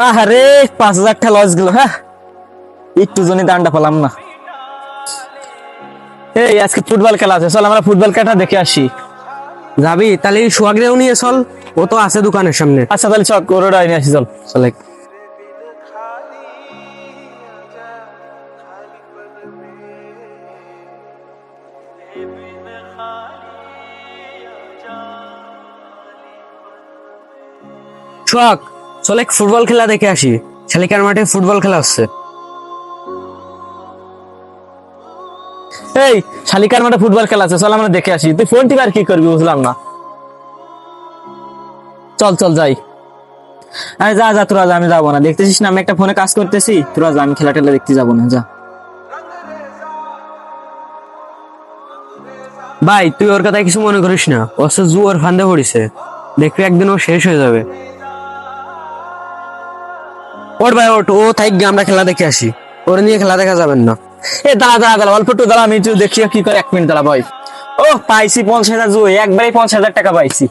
আরে 5,000 টাকা লস গেল। হ্যাঁ, একটু জন্য দান্ডা পেলাম না। এই আজকে ফুটবল খেলা আছে, চল আমরা ফুটবল খেলাটা দেখে আসি। যাবি? তাহলে সোহাগরেও নিয়ে চল, ও তো আছে দোকানের সামনে। আচ্ছা তাহলে চল ওরটা নিয়ে আসি, চল। চলে। সোহাগ, চলে ফুটবল খেলা দেখে আসি। শালিকার মাঠে ফুটবল খেলা হচ্ছে। এই শালিকার মাঠে ফুটবল খেলা আছে, চল আমরা দেখে আসি। তুই ফোন টিপে আর কি করবি বুঝলাম না। চল চল যাই। আরে যা যা, তোরা যা, আমি যাবো না। দেখতেছিস না আমি একটা ফোনে কাজ করতেছি, তোরা যা, আমি খেলা টেলা দেখতে যাবো না, যা। ভাই তুই ওর কথায় কিছু মনে করিস না, ও তো জুয়ার ফান্দে পড়িছে, দেখবি একদিন ও শেষ হয়ে যাবে। ওর ভাই ওঠ, ও থাক, আমরা খেলা দেখে আসি, ওর নিয়ে খেলা দেখা যাবেন না। এ দাঁড়া দাঁড়া দাঁড়া, অল্প একটু দাঁড়া, আমি একটু দেখি কি করে। 1 মিনিট দাঁড়া ভাই। ও পাইছি 50,000 জুই, একবারে 50,000 টাকা পাইছি।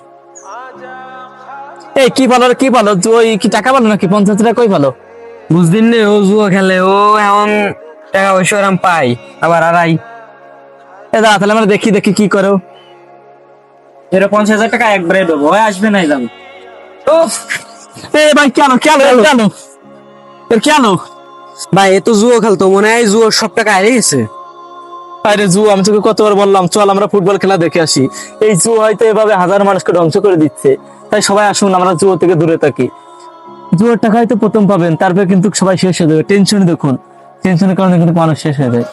এই কি ভালো কি ভালো, তুই কি টাকা ভালো নাকি? 50,000 টাকা কই ভালো? বুঝদিন নে, ও জুয়া খেলে, ও এমন টাকা পয়সা ওরম পাই, আবার আড়াই। এ দাঁড়া, তাহলে আমরা দেখি দেখি কি করো। এর 50,000 টাকা একবারে দেবো, হয় আসবে নাই যাবো। ও এ ভাই, কেন কেন কেন এর কেন? ভাই এ তো জুয়া খেলতো, মনে হয় জুয়ার সব টাকা হারিয়ে গেছে। আরে জু, আমি তোকে কতবার বললাম চল আমরা ফুটবল খেলা দেখে আসি। এই জু হয়তো এভাবে হাজার মানুষকে ধ্বংস করে দিচ্ছে, তাই সবাই আসুন আমরা জুয়ো থেকে দূরে থাকি। জুয়োর টাকা হয়তো প্রথম পাবেন, তারপরে কিন্তু সবাই শেষ হয়ে যাবে। টেনশনে দেখুন, টেনশনের কারণে কিন্তু মানুষ শেষ হয়ে যায়।